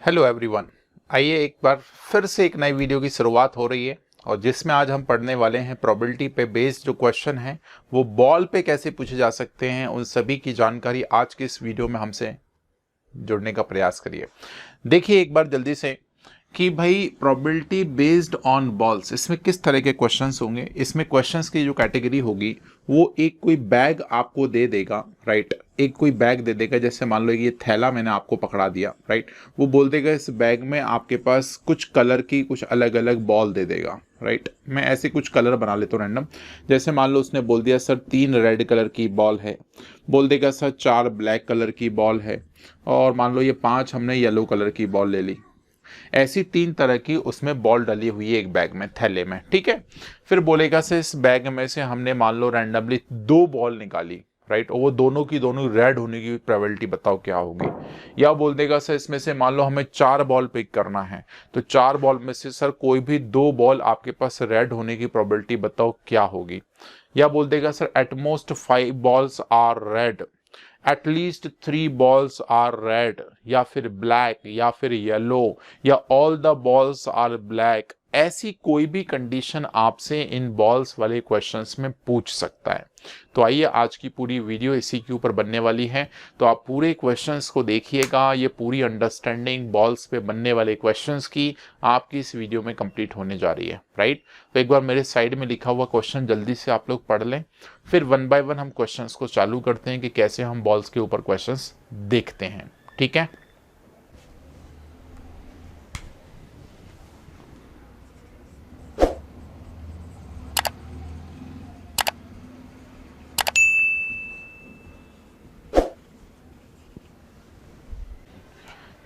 Hello everyone. आइए एक बार फिर से एक नई वीडियो की शुरुआत हो रही है और जिसमें आज हम पढ़ने वाले हैं प्रोबेबिलिटी पे बेस्ड जो क्वेश्चन हैं वो बॉल पे कैसे पूछे जा सकते हैं, उन सभी की जानकारी आज की इस वीडियो में हमसे जुड़ने का प्रयास करिए। देखिए एक बार जल्दी से कि भाई प्रोबेबिलिटी बेस्ड ऑन बॉल्स इसमें किस तरह के क्वेश्चंस होंगे। इसमें क्वेश्चंस की जो कैटेगरी होगी वो एक कोई बैग आपको दे देगा, राइट। एक कोई बैग दे देगा, जैसे मान लो ये थैला मैंने आपको पकड़ा दिया, राइट। वो बोल देगा इस बैग में आपके पास कुछ कलर की कुछ अलग अलग बॉल दे देगा, राइट। मैं ऐसे कुछ कलर बना लेता हूँ रैंडम। जैसे मान लो उसने बोल दिया सर 3 रेड कलर की बॉल है, बोल देगा सर 4 ब्लैक कलर की बॉल है, और मान लो ये 5 हमने येलो कलर की बॉल ले ली। ऐसी 3 तरह की उसमें बॉल डली हुई है एक बैग में, थैले में, ठीक है। फिर बोलेगा से इस बैग में से हमने मान लो रैंडमली 2 बॉल निकाली, राइट, और वो दोनों की दोनों रेड होने की प्रोबेबिलिटी बताओ क्या होगी। या बोल देगा सर इसमें से मान लो हमें 4 बॉल पिक करना है, तो 4 बॉल में से सर कोई भी 2 बॉल आपके पास रेड होने की प्रोबेबिलिटी बताओ क्या होगी। या बोल देगा sir at most 5 balls are red, at least 3 balls are red, या फिर ब्लैक, या फिर येलो, या all the balls are black. ऐसी कोई भी कंडीशन आपसे इन बॉल्स वाले क्वेश्चंस में पूछ सकता है। तो आइए आज की पूरी वीडियो इसी के ऊपर बनने वाली है, तो आप पूरे क्वेश्चंस को देखिएगा। ये पूरी अंडरस्टैंडिंग बॉल्स पे बनने वाले क्वेश्चंस की आपकी इस वीडियो में कंप्लीट होने जा रही है, राइट। तो एक बार मेरे साइड में लिखा हुआ क्वेश्चन जल्दी से आप लोग पढ़ लें, फिर 1 बाय 1 हम क्वेश्चंस को चालू करते हैं कि कैसे हम बॉल्स के ऊपर क्वेश्चंस देखते हैं, ठीक है।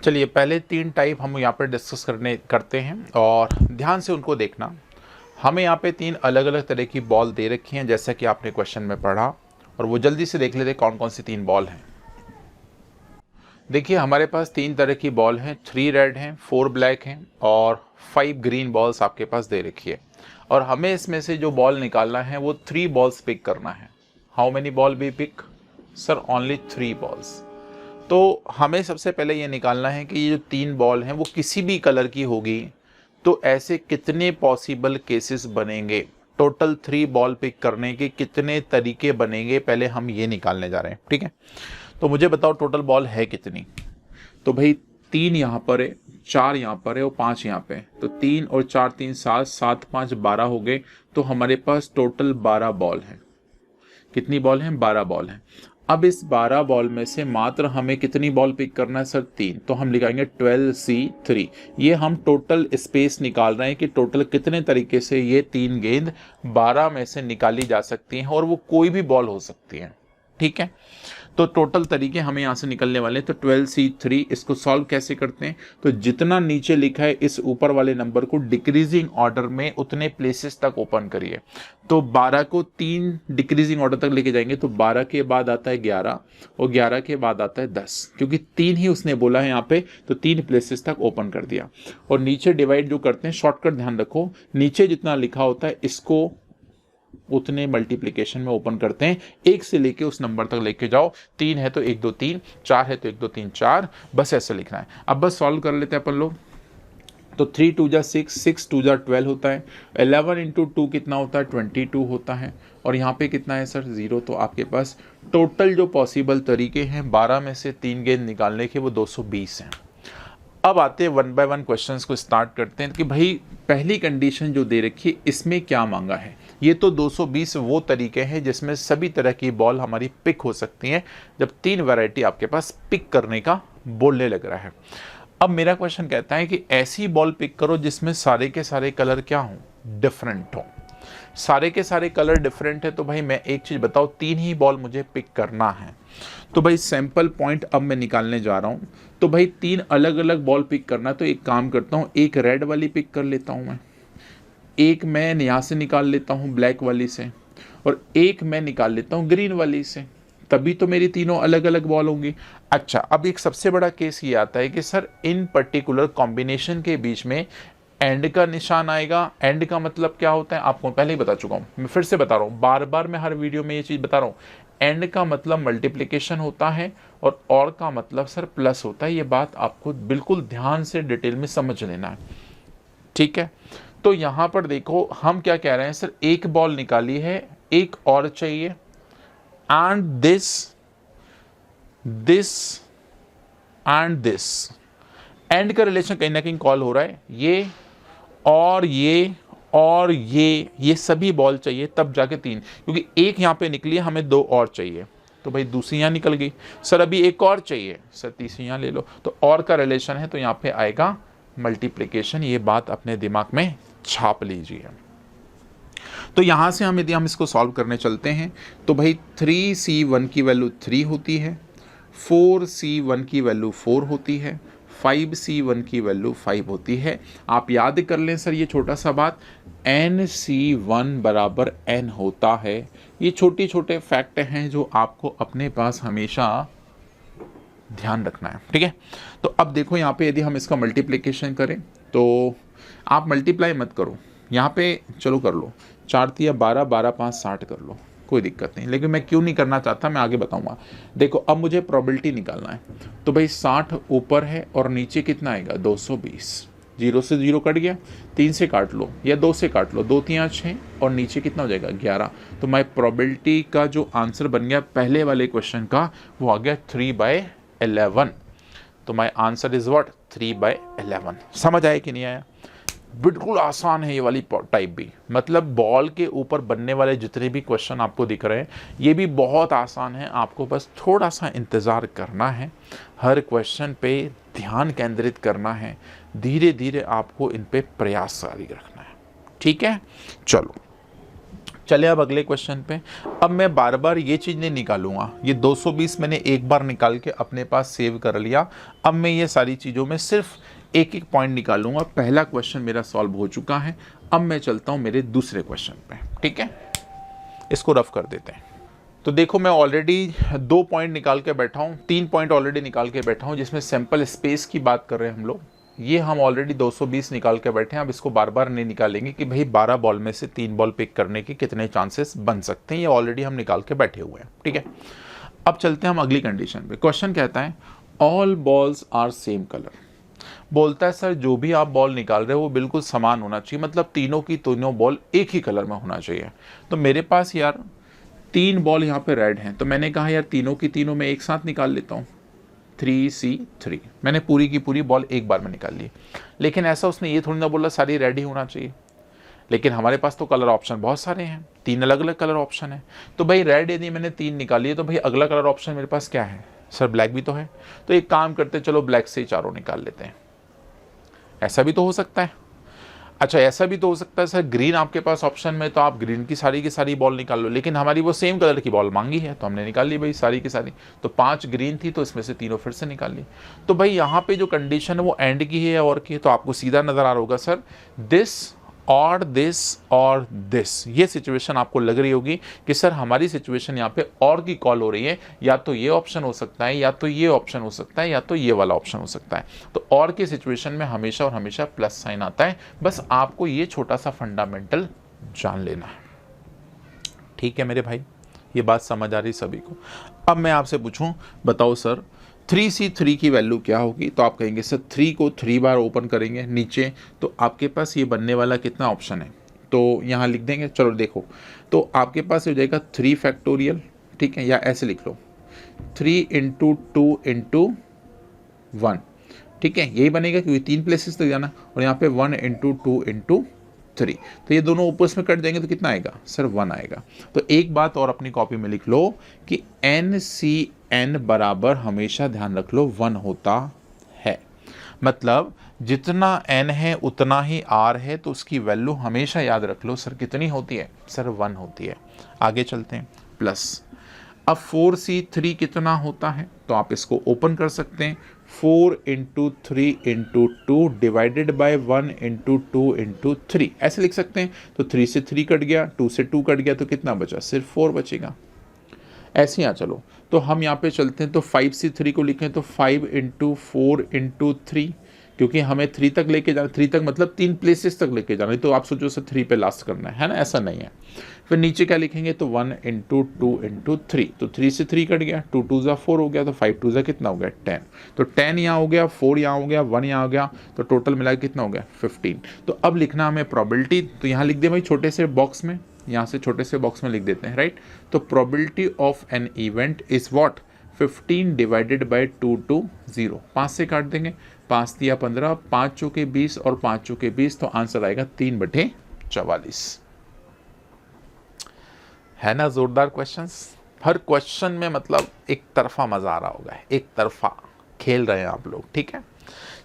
चलिए पहले 3 टाइप हम यहाँ पर डिस्कस करते हैं और ध्यान से उनको देखना। हमें यहाँ पे 3 अलग अलग तरह की बॉल दे रखी हैं जैसा कि आपने क्वेश्चन में पढ़ा, और वो जल्दी से देख लेते कौन कौन सी 3 बॉल हैं। देखिए हमारे पास 3 तरह की बॉल हैं, 3 रेड हैं, 4 ब्लैक हैं और 5 ग्रीन बॉल्स आपके पास दे रखी है। और हमें इसमें से जो बॉल निकालना है वो 3 बॉल्स पिक करना है। How many ball be pick? Sir only 3 balls. तो हमें सबसे पहले ये निकालना है कि ये जो 3 बॉल हैं वो किसी भी कलर की होगी, तो ऐसे कितने पॉसिबल केसेस बनेंगे। टोटल 3 बॉल पिक करने के कितने तरीके बनेंगे, पहले हम ये निकालने जा रहे हैं, ठीक है। तो मुझे बताओ टोटल बॉल है कितनी। तो भाई 3 यहाँ पर है, 4 यहाँ पर है और 5 यहाँ पे। तो 3 और 4 3 7, 7 5 12 हो गए। तो हमारे पास टोटल 12 बॉल है। कितनी बॉल हैं? 12 बॉल हैं। अब इस 12 बॉल में से मात्र हमें कितनी बॉल पिक करना है सर? 3। तो हम लिखाएंगे 12C3। ये हम टोटल स्पेस निकाल रहे हैं कि टोटल कितने तरीके से ये 3 गेंद 12 में से निकाली जा सकती हैं, और वो कोई भी बॉल हो सकती है, ठीक है। तो टोटल तरीके हमें यहाँ से निकलने वाले हैं। तो 12C3 इसको सॉल्व कैसे करते हैं? तो जितना नीचे लिखा है इस ऊपर वाले नंबर को डिक्रीजिंग ऑर्डर में उतने प्लेसेस तक ओपन करिए। तो 12 को 3 डिक्रीजिंग ऑर्डर तक लेके जाएंगे। तो 12 के बाद आता है 11 और 11 के बाद आता है 10, क्योंकि 3 ही उसने बोला है यहाँ पे, तो 3 प्लेसेस तक ओपन कर दिया। और नीचे डिवाइड जो करते हैं, शॉर्टकट ध्यान रखो, नीचे जितना लिखा होता है इसको उतने मल्टीप्लिकेशन में ओपन करते हैं, 1 से लेके उस नंबर तक लेके जाओ। 3 है तो 1 2 3, 4 है तो 1 2 3 4, बस ऐसे लिखना है। अब बस सॉल्व कर लेते हैं अपन लोग। तो 3 2 जा 6, 6 2 जा 12 होता है, 11 इंटू 2 कितना होता है? 22 होता है, और यहाँ पे कितना है सर? 0। तो आपके पास टोटल जो पॉसिबल तरीके हैं 12 में से 3 गेंद निकालने के वो 220 हैं। अब आते हैं 1 बाय 1 क्वेश्चंस को स्टार्ट करते हैं कि भाई पहली कंडीशन जो दे रखी है इसमें क्या मांगा है। ये तो 220 वो तरीके हैं जिसमें सभी तरह की बॉल हमारी पिक हो सकती हैं, जब 3 वैरायटी आपके पास पिक करने का बोलने लग रहा है। अब मेरा क्वेश्चन कहता है कि ऐसी बॉल पिक करो जिसमें सारे के सारे कलर क्या हों? डिफरेंट हों। सारे के सारे कलर डिफरेंट है तो भाई मैं एक चीज बताओ, 3 ही बॉल मुझे पिक करना है। तो भाई सैंपल पॉइंट अब मैं निकालने जा रहा हूं। तो भाई 3 अलग अलग बॉल पिक करना, तो एक काम करता हूं, एक रेड वाली पिक कर लेता हूं मैं, एक मैं यहाँ से निकाल लेता हूँ ब्लैक वाली से, और एक मैं निकाल लेता हूँ ग्रीन वाली से। तभी तो मेरी तीनों अलग अलग बॉल होंगी। अच्छा, अब एक सबसे बड़ा केस ये आता है कि सर इन पर्टिकुलर कॉम्बिनेशन के बीच में एंड का निशान आएगा। एंड का मतलब क्या होता है आपको पहले ही बता चुका हूँ, मैं फिर से बता रहा हूँ, बार बार मैं हर वीडियो में ये चीज़ बता रहा हूँ। एंड का मतलब मल्टीप्लिकेशन होता है और का मतलब सर प्लस होता है। ये बात आपको बिल्कुल ध्यान से डिटेल में समझ लेना है, ठीक है। तो यहाँ पर देखो हम क्या कह रहे हैं सर, एक बॉल निकाली है, एक और चाहिए, and this and this, and का रिलेशन कहीं ना कहीं कॉल हो रहा है, ये और ये सभी बॉल चाहिए तब जाके 3, क्योंकि एक यहाँ पे निकली है, हमें 2 और चाहिए, तो भाई दूसरी यहाँ निकल गई। सर अभी एक और चाहिए, सर तीसरी यहाँ ले लो, तो और का रिलेशन है तो यहाँ पे आएगा मल्टीप्लिकेशन। ये बात अपने दिमाग में छाप लीजिए। तो यहाँ से हम यदि हम इसको सॉल्व करने चलते हैं तो भाई 3C1 की वैल्यू 3 होती है, 4C1 की वैल्यू 4 होती है, 5C1 की वैल्यू 5 होती है। आप याद कर लें सर ये छोटा सा बात, NC1 बराबर N होता है। ये छोटे छोटे फैक्ट हैं जो आपको अपने पास हमेशा ध्यान रखना है, ठीक है। तो अब देखो यहाँ पे यदि हम इसका मल्टीप्लिकेशन करें तो आप मल्टीप्लाई मत करो, यहाँ पे चलो कर लो, 4 तिया 12, 12 5 60 कर लो, कोई दिक्कत नहीं। लेकिन मैं क्यों नहीं करना चाहता मैं आगे बताऊंगा। देखो अब मुझे प्रोबेबिलिटी निकालना है, तो भाई 60 ऊपर है और नीचे कितना आएगा 220, 0 से 0 कट गया, 3 से काट लो या 2 से काट लो, 2 तिया 6 और नीचे कितना हो जाएगा 11। तो माई प्रोबेबिलिटी का जो आंसर बन गया पहले वाले क्वेश्चन का वो आ गया 3/11। तो माई आंसर इज व्हाट 3/11। समझ आया कि नहीं आया? बिल्कुल आसान है ये वाली टाइप भी, मतलब बॉल के ऊपर बनने वाले जितने भी क्वेश्चन आपको दिख रहे हैं ये भी बहुत आसान है। आपको बस थोड़ा सा इंतज़ार करना है, हर क्वेश्चन पे ध्यान केंद्रित करना है, धीरे धीरे आपको इन पे प्रयास जारी रखना है, ठीक है। चलो चले अब अगले क्वेश्चन पे। अब मैं बार बार ये चीज़ नहीं निकालूंगा, ये 220 मैंने एक बार निकाल के अपने पास सेव कर लिया। अब मैं ये सारी चीज़ों में सिर्फ एक एक पॉइंट निकालूंगा। पहला क्वेश्चन मेरा सॉल्व हो चुका है, अब मैं चलता हूँ मेरे दूसरे क्वेश्चन पे, ठीक है। इसको रफ कर देते हैं। तो देखो मैं ऑलरेडी 2 पॉइंट निकाल के बैठा हूँ, 3 पॉइंट ऑलरेडी निकाल के बैठा हूँ, जिसमें सैंपल स्पेस की बात कर रहे हैं हम लोग। ये हम ऑलरेडी 220 निकाल के बैठे हैं, अब इसको बार बार नहीं निकालेंगे कि भाई 12 बॉल में से 3 बॉल पिक करने के कितने चांसेस बन सकते हैं, ये ऑलरेडी हम निकाल के बैठे हुए हैं, ठीक है। अब चलते हैं हम अगली कंडीशन पे। क्वेश्चन कहता है all balls are same colour. बोलता है सर जो भी आप बॉल निकाल रहे हो वो बिल्कुल समान होना चाहिए, मतलब तीनों की तीनों बॉल एक ही कलर में होना चाहिए। तो मेरे पास यार 3 बॉल यहाँ पे रेड हैं, तो मैंने कहा यार तीनों की तीनों में एक साथ निकाल लेता हूँ, 3C3। मैंने पूरी की पूरी बॉल एक बार में निकाल ली। लेकिन ऐसा उसने ये थोड़ी ना बोला सारी रेड ही होना चाहिए, लेकिन हमारे पास तो कलर ऑप्शन बहुत सारे हैं, 3 अलग अलग कलर ऑप्शन है। तो भाई रेड यदि मैंने 3 निकाली है तो भाई अगला कलर ऑप्शन मेरे पास क्या है सर, ब्लैक भी तो है। तो एक काम करते चलो ब्लैक से ही चारों निकाल लेते हैं। ऐसा भी तो हो सकता है। अच्छा ऐसा भी तो हो सकता है सर ग्रीन आपके पास ऑप्शन में, तो आप ग्रीन की सारी बॉल निकाल लो, लेकिन हमारी वो सेम कलर की बॉल मांगी है तो हमने निकाल ली भाई सारी की सारी। तो 5 ग्रीन थी तो इसमें से तीनों फिर से निकाल ली। तो भाई यहाँ पे जो कंडीशन है वो एंड की है या और की है, तो आपको सीधा नजर आ रहा होगा सर दिस और दिस। ये सिचुएशन आपको लग रही होगी कि सर हमारी सिचुएशन यहाँ पे और की कॉल हो रही है, या तो ये ऑप्शन हो सकता है, या तो ये ऑप्शन हो सकता है, या तो ये वाला ऑप्शन हो सकता है। तो और की सिचुएशन में हमेशा और हमेशा प्लस साइन आता है। बस आपको ये छोटा सा फंडामेंटल जान लेना है, ठीक है मेरे भाई, ये बात समझ आ रही सभी को। अब मैं आपसे पूछूं बताओ सर 3C3 की वैल्यू क्या होगी, तो आप कहेंगे सर 3 को 3 बार ओपन करेंगे नीचे, तो आपके पास ये बनने वाला कितना ऑप्शन है, तो यहाँ लिख देंगे। चलो देखो तो आपके पास हो जाएगा 3 फैक्टोरियल, ठीक है, या ऐसे लिख लो 3 × 2 × 1, ठीक है, यही बनेगा क्योंकि 3 प्लेसेस तक जाना, और यहाँ पे 1 × 2 × 3, तो ये दोनों ऊपर में कट जाएंगे तो कितना आएगा सर 1 आएगा। तो एक बात और अपनी कॉपी में लिख लो कि NCN बराबर हमेशा ध्यान रख लो 1 होता है, मतलब जितना n है उतना ही r है, तो उसकी वैल्यू हमेशा याद रख लो सर कितनी होती है सर 1 होती है। आगे चलते हैं प्लस। अब 4C3 कितना होता है, तो आप इसको ओपन कर सकते हैं 4 × 3 × 2 डिवाइडेड बाय 1 × 2 × 3, ऐसे लिख सकते हैं। तो 3 से 3 कट गया, 2 से 2 कट गया, तो कितना बचा सिर्फ 4 बचेगा। ऐसे यहाँ चलो तो हम यहाँ पे चलते हैं, तो 5C3 को लिखें तो 5 × 4 × 3 क्योंकि हमें 3 तक लेके जाना, 3 तक मतलब 3 प्लेसेस तक लेके जाना है, तो आप सोचो सर 3 पे लास्ट करना है ना, ऐसा नहीं है। फिर नीचे क्या लिखेंगे, तो 1 × 2 × 3, तो 3 से 3 कट गया, 2 2 4 हो गया, तो 5 2 कितना हो गया 10, तो 10 यहाँ हो गया, 4 यहाँ हो गया, 1 यहाँ हो गया, तो टोटल मिला के कितना हो गया 15। तो अब लिखना हमें प्रोबेबिलिटी, तो यहाँ लिख दे भाई छोटे से बॉक्स में, यहाँ से छोटे से बॉक्स में लिख देते हैं, राइट। तो probability of an event is what, 15 divided by 2 to 0, 5 से काट देंगे, 5 दिया 15, 5 चौके 20 और 5 चौके 20, तो आंसर आएगा 3/44। है ना जोरदार क्वेश्चंस। हर क्वेश्चन में मतलब एक तरफा मजा आ रहा होगा, एक तरफा खेल रहे हैं आप लोग, ठीक है।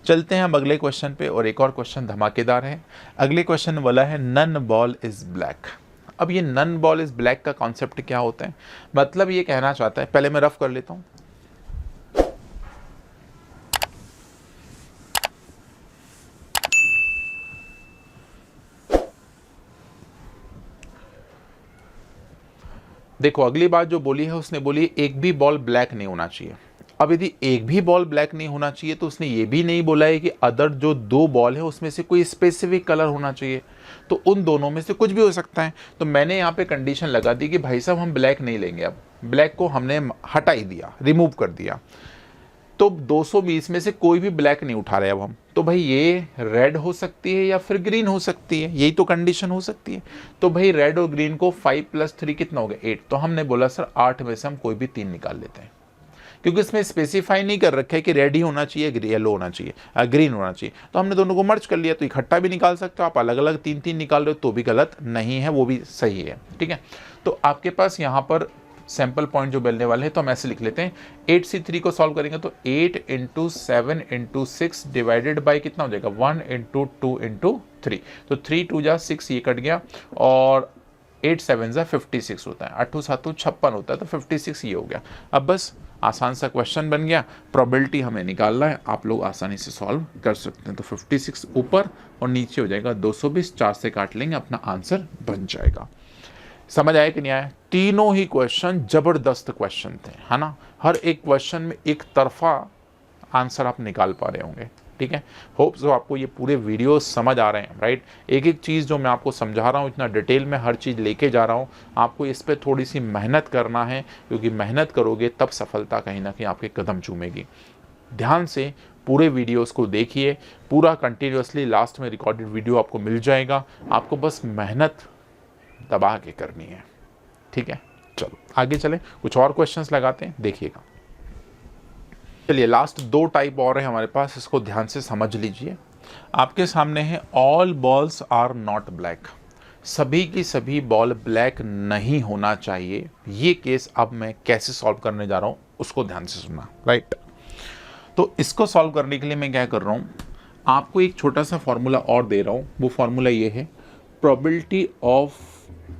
चलते हैं हम अगले क्वेश्चन पे, और एक और क्वेश्चन धमाकेदार है। अगले क्वेश्चन वाला है नन बॉल इज ब्लैक। अब ये नन बॉल इज ब्लैक का कॉन्सेप्ट क्या होता है, मतलब ये कहना चाहता है, पहले मैं रफ कर लेता हूं। देखो अगली बात जो बोली है, उसने बोली एक भी बॉल ब्लैक नहीं होना चाहिए। अब यदि एक भी बॉल ब्लैक नहीं होना चाहिए, तो उसने ये भी नहीं बोला है कि अदर जो 2 बॉल है उसमें से कोई स्पेसिफिक कलर होना चाहिए, तो उन दोनों में से कुछ भी हो सकता है। तो मैंने यहाँ पे कंडीशन लगा दी कि भाई साहब हम ब्लैक नहीं लेंगे, अब ब्लैक को हमने हटा ही दिया, रिमूव कर दिया, तो 220 में से कोई भी ब्लैक नहीं उठा रहे अब हम। तो भाई ये रेड हो सकती है या फिर ग्रीन हो सकती है, यही तो कंडीशन हो सकती है। तो भाई रेड और ग्रीन को 5 + 3 कितना हो गया 8, तो हमने बोला सर 8 में से हम कोई भी 3 निकाल लेते हैं, क्योंकि इसमें स्पेसिफाई नहीं कर रखा है कि रेड ही होना चाहिए, येलो होना चाहिए, ग्रीन होना चाहिए। तो हमने दोनों को मर्ज कर लिया, तो इकट्ठा भी निकाल सकते हो आप, अलग अलग 3-3 निकाल रहे हो तो भी गलत नहीं है, वो भी सही है, ठीक है। तो आपके पास यहाँ पर सैंपल पॉइंट जो मिलने वाले हैं, तो हम ऐसे लिख लेते हैं 8C3 को सॉल्व करेंगे तो 8 × 7 × 6 डिवाइडेड बाई कितना हो जाएगा 1 × 2 × 3, तो 3 2 जा 6, ये कट गया, और 8 7 जा 56 होता है, 8 7 56 होता है, तो 56 ये हो गया। अब बस आसान सा क्वेश्चन बन गया, प्रोबेबिलिटी हमें निकालना है, आप लोग आसानी से सॉल्व कर सकते हैं। तो 56 ऊपर और नीचे हो जाएगा 220, 4 से काट लेंगे, अपना आंसर बन जाएगा। समझ आया कि नहीं आया? तीनों ही क्वेश्चन जबरदस्त क्वेश्चन थे, है ना। हर एक क्वेश्चन में एक तरफा आंसर आप निकाल पा रहे होंगे, ठीक है। होप सो आपको ये पूरे वीडियो समझ आ रहे हैं, राइट। एक एक चीज़ जो मैं आपको समझा रहा हूँ, इतना डिटेल में हर चीज़ लेके जा रहा हूँ, आपको इस पर थोड़ी सी मेहनत करना है, क्योंकि मेहनत करोगे तब सफलता कहीं ना कहीं आपके कदम चूमेगी। ध्यान से पूरे वीडियोस को देखिए, पूरा कंटिन्यूसली, लास्ट में रिकॉर्डेड वीडियो आपको मिल जाएगा, आपको बस मेहनत दबा के करनी है, ठीक है। चलो आगे चलें, कुछ और क्वेश्चंस लगाते हैं, देखिएगा। चलिए लास्ट 2 टाइप और है हमारे पास, इसको ध्यान से समझ लीजिए। आपके सामने है all balls are not black, सभी की सभी बॉल ब्लैक नहीं होना चाहिए। ये केस अब मैं कैसे सॉल्व करने जा रहा हूँ उसको ध्यान से सुनना, राइट। तो इसको सॉल्व करने के लिए मैं क्या कर रहा हूँ, आपको एक छोटा सा फॉर्मूला और दे रहा हूँ। वो फॉर्मूला ये है, probability of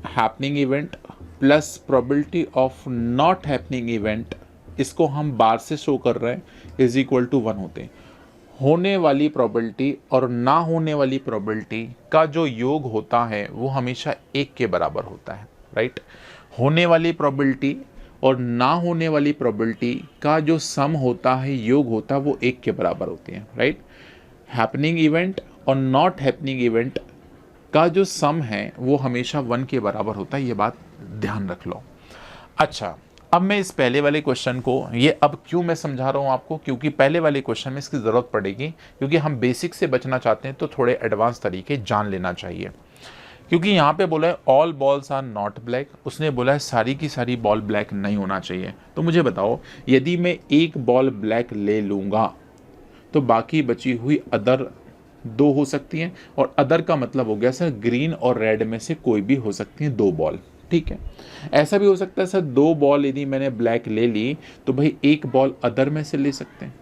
happening event plus probability of not happening event, इसको हम बार से शो कर रहे हैं, इज इक्वल टू 1 होते हैं। होने वाली प्रोबेबिलिटी और ना होने वाली प्रोबेबिलिटी का जो योग होता है वो हमेशा 1 के बराबर होता है, राइट। होने वाली प्रोबेबिलिटी और ना होने वाली प्रोबेबिलिटी का जो सम होता है, योग होता है, वो 1 के बराबर होती है, राइट। हैपनिंग इवेंट और नॉट हैपनिंग इवेंट का जो सम है वो हमेशा 1 के बराबर होता है, ये बात ध्यान रख लो। अच्छा, अब मैं इस पहले वाले क्वेश्चन को, ये अब क्यों मैं समझा रहा हूँ आपको, क्योंकि पहले वाले क्वेश्चन में इसकी ज़रूरत पड़ेगी, क्योंकि हम बेसिक से बचना चाहते हैं तो थोड़े एडवांस तरीके जान लेना चाहिए। क्योंकि यहाँ पे बोला है all balls are not black, उसने बोला है सारी की सारी बॉल ब्लैक नहीं होना चाहिए। तो मुझे बताओ, यदि मैं एक बॉल ब्लैक ले लूँगा तो बाकी बची हुई अदर 2 हो सकती हैं, और अदर का मतलब हो गया सर ग्रीन और रेड में से कोई भी हो सकती हैं 2 बॉल, ठीक है। ऐसा भी हो सकता है सर 2 बॉल यदि मैंने ब्लैक ले ली तो भाई 1 बॉल अदर में से ले सकते हैं,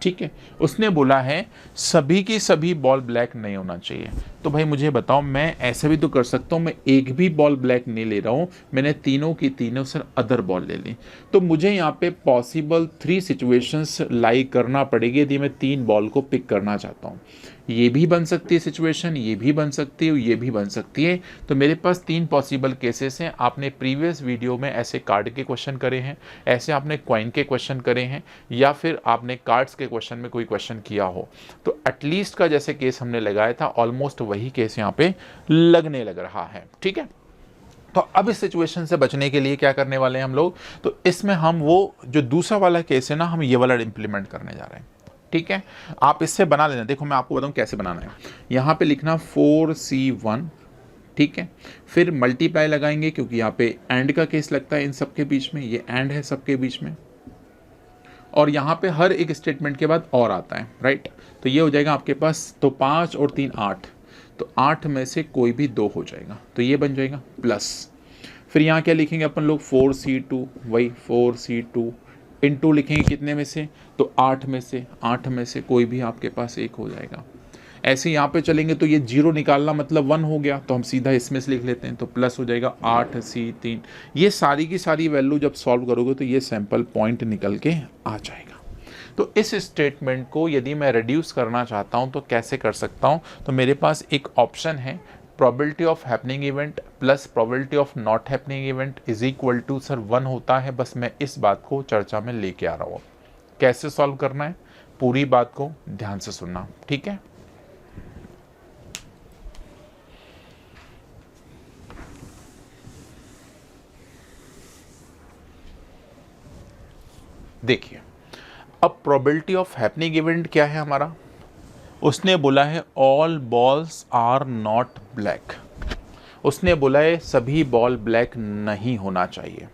ठीक है। उसने बोला है सभी की सभी बॉल ब्लैक नहीं होना चाहिए। तो भाई मुझे बताओ, मैं ऐसे भी तो कर सकता हूँ, मैं एक भी बॉल ब्लैक नहीं ले रहा हूँ, मैंने तीनों की तीनों सर अदर बॉल ले ली। तो मुझे यहाँ पे पॉसिबल 3 सिचुएशंस लाई करना पड़ेगी यदि मैं 3 बॉल को पिक करना चाहता हूँ। ये भी बन सकती है सिचुएशन, ये भी बन सकती है, ये भी बन सकती है। तो मेरे पास 3 पॉसिबल केसेस हैं। आपने प्रीवियस वीडियो में ऐसे कार्ड के क्वेश्चन करे हैं, ऐसे आपने कॉइन के क्वेश्चन करे हैं, या फिर आपने कार्ड्स के क्वेश्चन में कोई क्वेश्चन किया हो, तो एटलीस्ट का जैसे केस हमने लगाया था ऑलमोस्ट वही केस यहाँ पे लगने लग रहा है। ठीक है, तो अब इस सिचुएशन से बचने के लिए क्या करने वाले हैं हम लोग, तो इसमें हम वो जो दूसरा वाला केस है ना, हम ये वाला इंप्लीमेंट करने जा रहे हैं। ठीक है, आप इससे बना लेना। देखो मैं आपको बताऊं कैसे बनाना है। यहाँ पे लिखना 4C1, ठीक है, फिर मल्टीप्लाई लगाएंगे क्योंकि यहाँ पे एंड का केस लगता है इन सबके बीच में, ये एंड है सबके बीच में, और यहाँ पे हर एक स्टेटमेंट के बाद और आता है, राइट। तो ये हो जाएगा आपके पास, तो 5 और 3 8, तो 8 में से कोई भी 2 हो जाएगा, तो ये बन जाएगा प्लस। फिर यहाँ क्या लिखेंगे अपन लोग, 4C2, वही 4C2 इंटू लिखेंगे कितने में से, तो 8 में से, 8 में से कोई भी आपके पास एक हो जाएगा। ऐसे यहाँ पे चलेंगे तो ये 0 निकालना मतलब 1 हो गया, तो हम सीधा इसमें से लिख लेते हैं, तो प्लस हो जाएगा 8C3। ये सारी की सारी वैल्यू जब सॉल्व करोगे तो ये सैंपल पॉइंट निकल के आ जाएगा। तो इस स्टेटमेंट को यदि मैं रिड्यूस करना चाहता हूँ तो कैसे कर सकता हूँ, तो मेरे पास एक ऑप्शन है, probability of happening event plus probability of not happening event is equal to sir 1 होता है। बस मैं इस बात को चर्चा में लेके आ रहा हूँ। कैसे सॉल्व करना है, पूरी बात को ध्यान से सुनना, ठीक है। देखिए, अब प्रोबेबिलिटी ऑफ हैपनिंग इवेंट क्या है हमारा, उसने बोला है all balls are not black. उसने बोला है सभी बॉल ब्लैक नहीं होना चाहिए।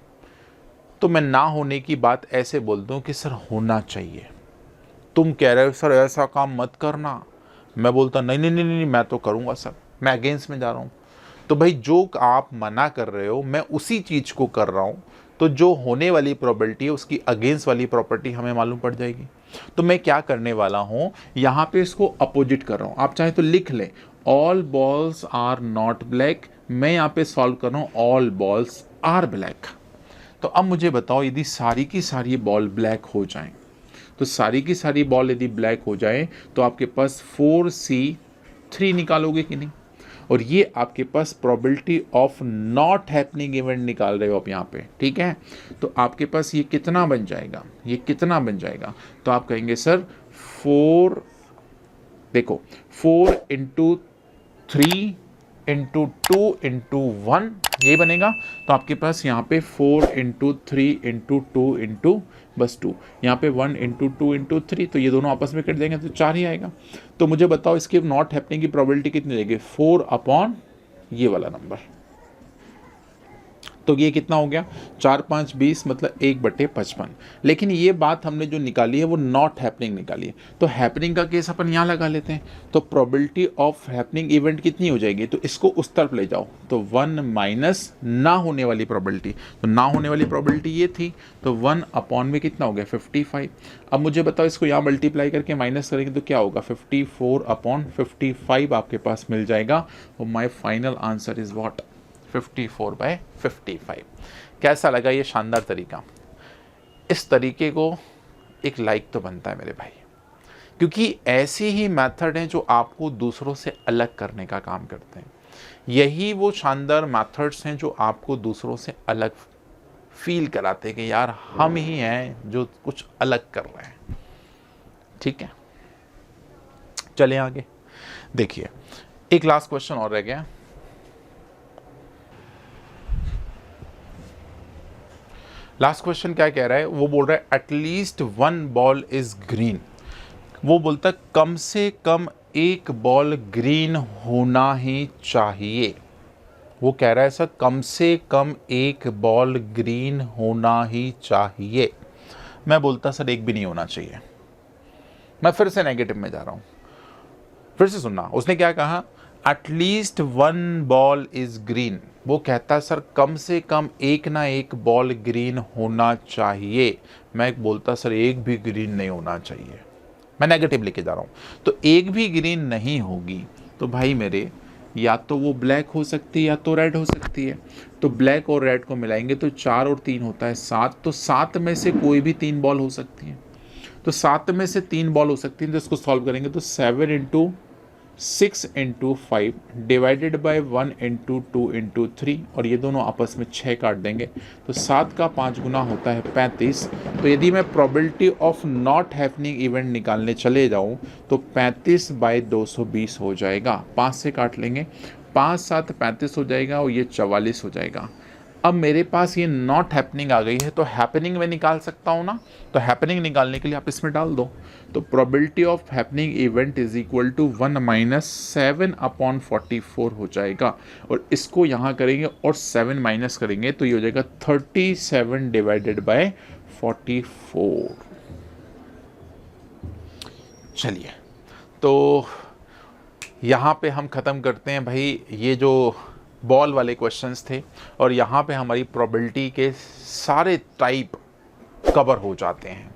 तो मैं ना होने की बात ऐसे बोल दूं कि सर होना चाहिए। तुम कह रहे हो सर ऐसा काम मत करना, मैं बोलता नहीं नहीं नहीं नहीं मैं तो करूंगा सर, मैं अगेंस्ट में जा रहा हूं। तो भाई जो आप मना कर रहे हो मैं उसी चीज को कर रहा हूं, तो जो होने वाली प्रोबेबिलिटी है उसकी अगेंस्ट वाली प्रॉपर्टी हमें मालूम पड़ जाएगी। तो मैं क्या करने वाला हूं, यहां पे इसको अपोजिट कर रहा हूं। आप चाहे तो लिख लें all balls are not black, मैं यहां पे सॉल्व कर रहा हूं ऑल बॉल्स आर ब्लैक। तो अब मुझे बताओ यदि सारी की सारी बॉल ब्लैक हो जाएं, तो सारी की सारी बॉल यदि ब्लैक हो जाए तो आपके पास 4C3 निकालोगे कि नहीं, और ये आपके पास probability of not happening event निकाल रहे हो आप यहाँ पे, ठीक है। तो आपके पास ये कितना बन जाएगा, ये कितना बन जाएगा, तो आप कहेंगे सर 4, देखो 4 × 3 × 2 × 1 ये बनेगा। तो आपके पास यहाँ पे 4 × 3 × 2 × बस 2, यहाँ पे 1 × 2 × 3, तो ये दोनों आपस में कट जाएंगे तो 4 ही आएगा। तो मुझे बताओ इसके नॉट हैपनिंग की प्रोबेबिलिटी कितनी रहेगी, 4 ये वाला नंबर। तो ये कितना हो गया, 4 5 20 मतलब 1/55। लेकिन ये बात हमने जो निकाली है वो नॉट हैपनिंग निकाली है, तो हैपनिंग का केस अपन यहाँ लगा लेते हैं। तो प्रोबेबिलिटी ऑफ हैपनिंग इवेंट कितनी हो जाएगी, तो इसको उस तरफ ले जाओ, तो 1 माइनस ना होने वाली प्रोबेबिलिटी, तो ना होने वाली प्रोबेबिलिटी ये थी, तो 1 में कितना हो गया 55। अब मुझे बताओ इसको यहाँ मल्टीप्लाई करके माइनस करेंगे तो क्या होगा, 54/55 आपके पास मिल जाएगा। और my final answer is what, 54/55। कैसा लगा ये शानदार तरीका, इस तरीके को एक लाइक तो बनता है मेरे भाई, क्योंकि ऐसी ही मेथड हैं जो आपको दूसरों से अलग करने का काम करते हैं। यही वो शानदार मेथड्स हैं जो आपको दूसरों से अलग फील कराते हैं कि यार हम ही हैं जो कुछ अलग कर रहे हैं। ठीक है, चलें आगे। देखिए एक लास्ट क्वेश्चन और रह गया। लास्ट क्वेश्चन क्या कह रहा है, वो बोल रहा है एटलीस्ट 1 बॉल इज ग्रीन। वो बोलता है कम से कम एक बॉल ग्रीन होना ही चाहिए। वो कह रहा है सर कम से कम एक बॉल ग्रीन होना ही चाहिए। मैं बोलता सर एक भी नहीं होना चाहिए। मैं फिर से नेगेटिव में जा रहा हूं, फिर से सुनना। उसने क्या कहा, एटलीस्ट 1 बॉल इज ग्रीन। वो कहता है सर कम से कम एक ना एक बॉल ग्रीन होना चाहिए। मैं बोलता सर एक भी ग्रीन नहीं होना चाहिए। मैं नेगेटिव लेके जा रहा हूं। तो एक भी ग्रीन नहीं होगी तो भाई मेरे या तो वो ब्लैक हो सकती है या तो रेड हो सकती है। तो ब्लैक और रेड को मिलाएंगे तो 4 और 3 होता है 7। तो 7 में से कोई भी 3 बॉल हो सकती है। तो 7 में से 3 बॉल हो सकती है, तो इसको सॉल्व करेंगे तो 7 × 6 into 5 divided by 1 into 2 into 3, और ये दोनों आपस में 6 काट देंगे तो 7 का 5 गुना होता है 35। तो यदि मैं probability of not happening event निकालने चले जाऊँ तो 35 बाई 220 हो जाएगा। 5 से काट लेंगे, 5 7 35 हो जाएगा और ये 44 हो जाएगा। अब मेरे पास ये नॉट हैपनिंग आ गई है तो हैपनिंग में निकाल सकता हूँ ना, तो हैपनिंग निकालने के लिए आप इसमें डाल दो। तो probability of happening event is equal to 1 minus 7/44 हो जाएगा, और इसको यहाँ करेंगे और 7 माइनस करेंगे तो ये हो जाएगा 37 डिवाइडेड बाय 44। चलिए, तो यहाँ पे हम ख़त्म करते हैं भाई ये जो बॉल वाले क्वेश्चंस थे, और यहाँ पे हमारी प्रोबेबिलिटी के सारे टाइप कवर हो जाते हैं।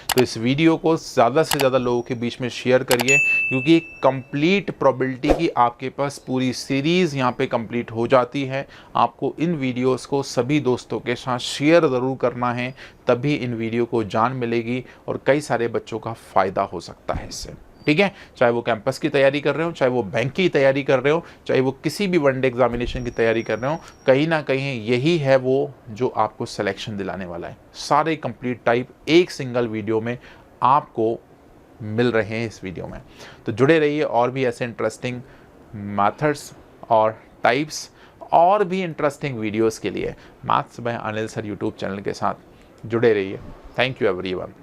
तो इस वीडियो को ज़्यादा से ज़्यादा लोगों के बीच में शेयर करिए, क्योंकि कंप्लीट प्रोबेबिलिटी की आपके पास पूरी सीरीज़ यहाँ पे कंप्लीट हो जाती है। आपको इन वीडियोस को सभी दोस्तों के साथ शेयर ज़रूर करना है, तभी इन वीडियो को जान मिलेगी और कई सारे बच्चों का फ़ायदा हो सकता है इससे। ठीक है, चाहे वो कैंपस की तैयारी कर रहे हो, चाहे वो बैंक की तैयारी कर रहे हो, चाहे वो किसी भी वनडे एग्जामिनेशन की तैयारी कर रहे हो, कहीं ना कहीं यही है वो जो आपको सिलेक्शन दिलाने वाला है। सारे कंप्लीट टाइप एक सिंगल वीडियो में आपको मिल रहे हैं इस वीडियो में। तो जुड़े रहिए और भी ऐसे इंटरेस्टिंग मैथड्स और टाइप्स और भी इंटरेस्टिंग वीडियोज़ के लिए maths by Anil sir YouTube channel के साथ जुड़े रहिए। Thank you everyone.